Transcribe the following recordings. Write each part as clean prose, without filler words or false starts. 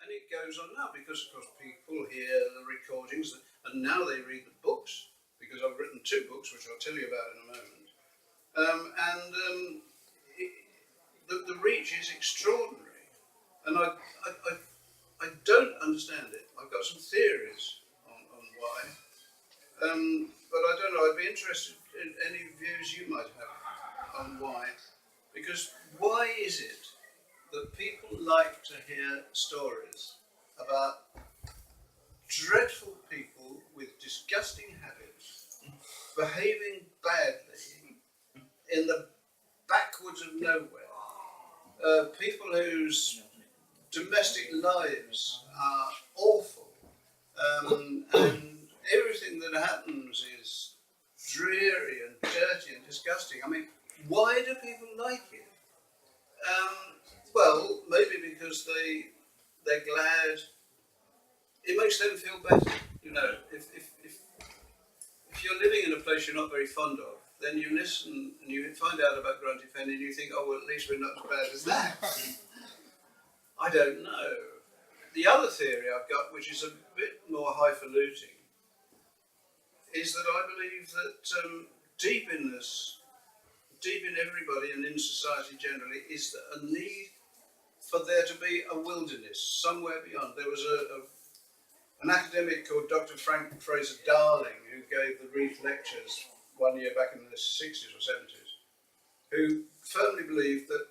And it goes on now because, of course, people hear the recordings and now they read the books, because I've written 2 books, which I'll tell you about in a moment. The reach is extraordinary. And I don't understand it. I've got some theories on why. But I don't know, I'd be interested in any views you might have on why. Because why is it that people like to hear stories about dreadful people with disgusting habits, behaving badly in the backwoods of nowhere, people whose domestic lives are awful, and everything that happens is dreary and dirty and disgusting. I mean, why do people like it? Well, maybe because they're glad. It makes them feel better. You know, if you're living in a place you're not very fond of, then you listen and you find out about Grunty Fen and you think, oh, well, at least we're not as bad as that. I don't know. The other theory I've got, which is a bit more highfalutin, is that I believe that deep in everybody and in society generally, is a need for there to be a wilderness somewhere beyond. There was an academic called Dr. Frank Fraser Darling, who gave the Reith lectures one year back in the 60s or 70s, who firmly believed that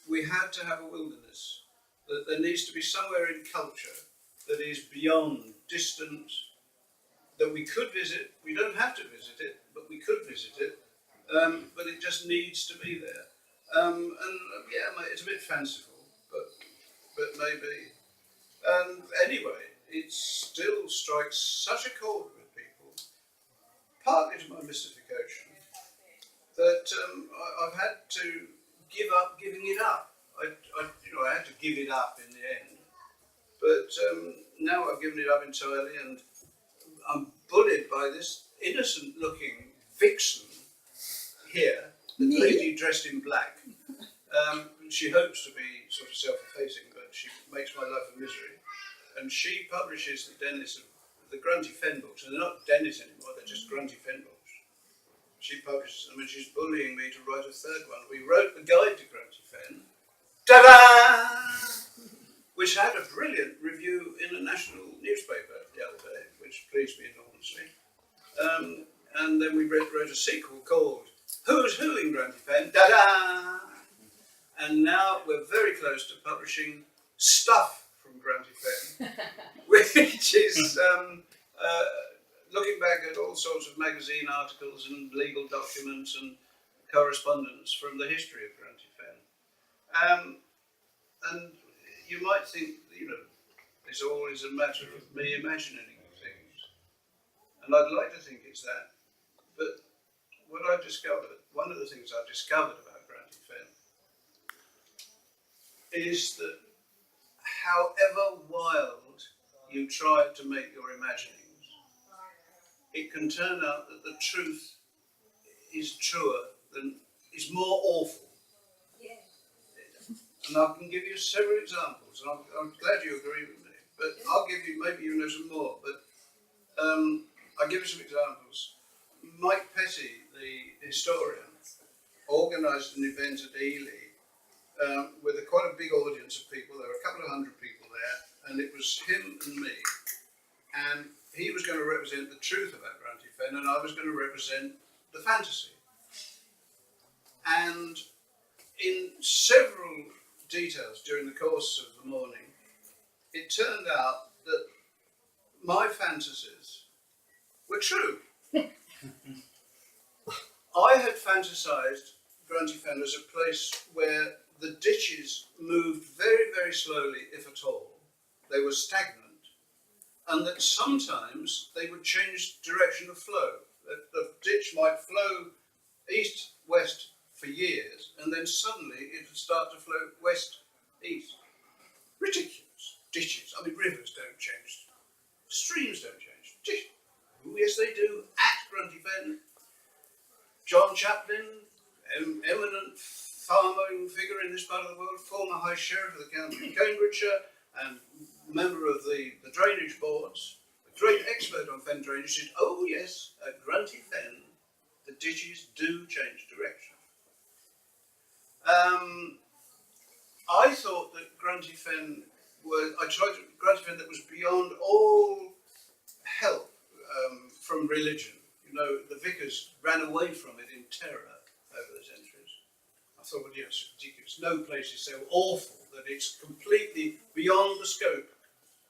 we had to have a wilderness, that there needs to be somewhere in culture that is beyond, distant, that we could visit. We don't have to visit it, but we could visit it, but it just needs to be there. Yeah, it's a bit fanciful, but maybe. And anyway, it still strikes such a chord with people, partly to my mystification, that I've had to give up giving it up. I had to give it up in the end, but now I've given it up entirely, and I'm bullied by this innocent-looking vixen here, the lady dressed in black. She hopes to be sort of self-effacing, but she makes my life a misery. And she publishes the Grunty Fen books, and they're not Dennis anymore, they're just Grunty Fen books. She publishes them, and she's bullying me to write a 3rd one. We wrote the guide to Grunty Fen, ta-da! Which had a brilliant review in a national newspaper the other day, which pleased me enormously. And then we wrote a sequel called Who's Who in Grunty Fen, ta-da! And now we're very close to publishing Stuff from Grunty Fen, which is looking back at all sorts of magazine articles and legal documents and correspondence from the history of Grunty Fen. And you might think, it's always a matter of me imagining things. And I'd like to think it's that. But what I've discovered, one of the things I've discovered about Grunty Fen, is that however wild you try to make your imaginings, it can turn out that the truth is is more awful. And I can give you several examples, and I'm glad you agree with me, but I'll give you, maybe you know some more, but I'll give you some examples. Mike Petty, the historian, organised an event at Ely with quite a big audience of people. There were a couple of hundred people there, and it was him and me, and he was going to represent the truth about Grunty Fen, and I was going to represent the fantasy. And in several details during the course of the morning, it turned out that my fantasies were true. I had fantasized Grunty Fen as a place where the ditches moved very, very slowly, if at all. They were stagnant, and that sometimes they would change direction of flow. That the ditch might flow east-west for years, and then suddenly it would start to flow west-east. Ridiculous. Ditches. I mean, rivers don't change. Streams don't change. Ditches. Oh, yes, they do. At Grunty Fen, John Chaplin, eminent farming figure in this part of the world, former High Sheriff of the County of Cambridgeshire, and member of the drainage boards, a great expert on fen drainage, said, oh yes, at Grunty Fen, the ditches do change direction. I thought that Grunty Fen Grunty Fen that was beyond all help from religion. You know, the vicars ran away from it in terror over the centuries. I thought, well, yes, ridiculous. No place is so awful that it's completely beyond the scope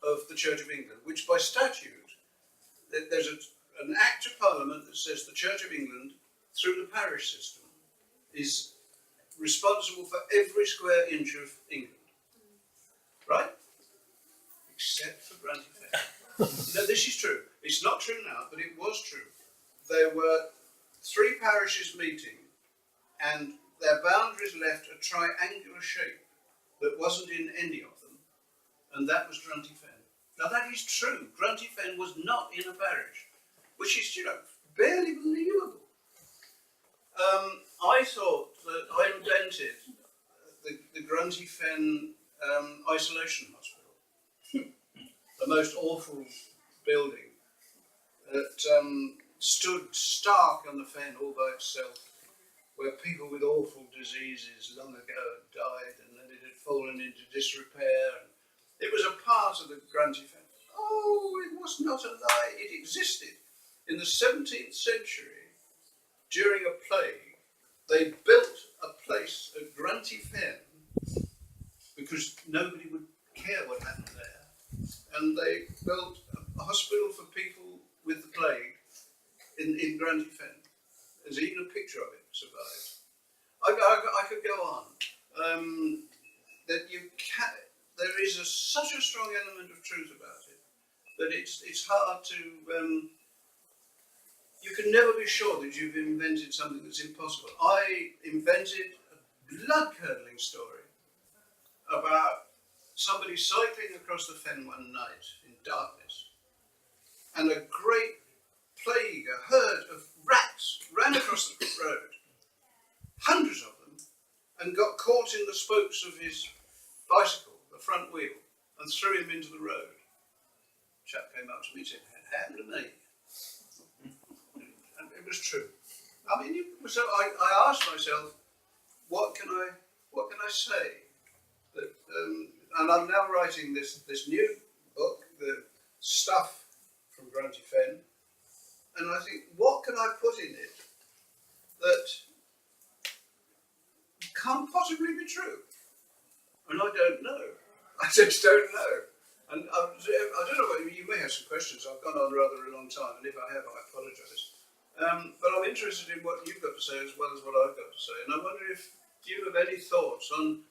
of the Church of England, which by statute, there's an Act of Parliament that says the Church of England, through the parish system, is responsible for every square inch of England. Right? Except for Grunty Fen. No, this is true. It's not true now, but it was true. There were 3 parishes meeting, and their boundaries left a triangular shape that wasn't in any of them, and that was Grunty Fen. Now that is true. Grunty Fen was not in a parish, which is, you know, barely believable. I thought that I invented the Grunty Fen isolation hospital, the most awful building that stood stark on the Fen all by itself, where people with awful diseases long ago had died, and then it had fallen into disrepair. It was a part of the Grunty Fen. Oh, it was not a lie. It existed. In the 17th century, during a plague, they built a place at Grunty Fen because nobody would care what happened there. And they built a hospital for people with the plague in Grunty Fen. There's even a picture of it survived. I could go on. That you can. There is such a strong element of truth about it that it's hard to. You can never be sure that you've invented something that's impossible. I invented a blood-curdling story about somebody cycling across the Fen one night in darkness, and a great plague, a herd of rats ran across the road, hundreds of them, and got caught in the spokes of his bicycle, the front wheel, and threw him into the road. The chap came up to me and said, "It happened to me." And it was true. I mean, so I asked myself, what can I say? That, and I'm now writing this new book, The Stuff from Grunty Fen, and I think, what can I put in it that can't possibly be true? And I don't know. I just don't know. And I don't know whether you may have some questions. I've gone on rather a long time, and if I have, I apologise. But I'm interested in what you've got to say as well as what I've got to say. And I wonder if you have any thoughts on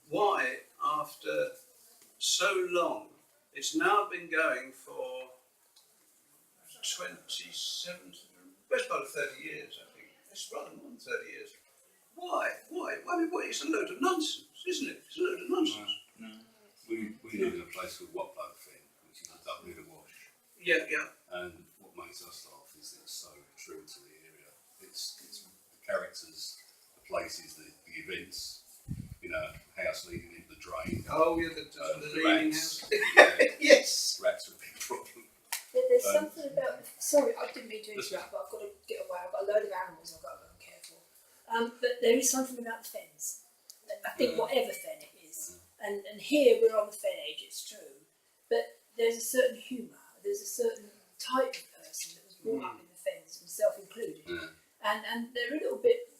why, after so long, it's now been going for 27, best part of 30 years, I think. It's rather more than 30 years. Why? I mean, it's a load of nonsense, isn't it? It's a load of nonsense. No. We live in a place called Watlow Fen, which is a duck river wash. Yeah. And what makes us laugh is that it's so true to the area. It's the characters, the places, the events. You know, house leading into the drain. Oh yeah, the leaning house. Yes. Rats are a big problem. There's something about. Sorry, I didn't mean to interrupt, but I've got to get away. I've got a load of animals I've got to go and care for. But there is something about the fens. I think whatever fen it is, and here we're on the fen age, it's true. But there's a certain humour. There's a certain type of person that was brought up in the fens, myself included, and they're a little bit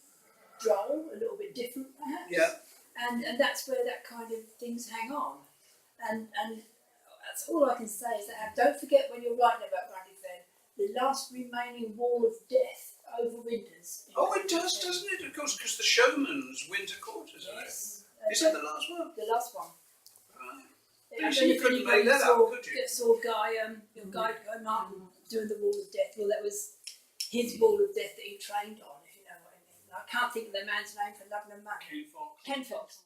droll, a little bit different perhaps. Yeah. And that's where that kind of things hang on. And that's all I can say is that don't forget when you're writing about Grunty Fen, the last remaining wall of death over winters. Oh, it does, doesn't it? Of course, because the showman's winter quarters, yes. Is that the last one? The last one. Right. You couldn't make that up, could you? Saw Guy Martin doing the wall of death. Well, that was his wall of death that he trained on, if you know what I mean. I can't think of the man's name for loving a money. Ken Fox. Ken Fox.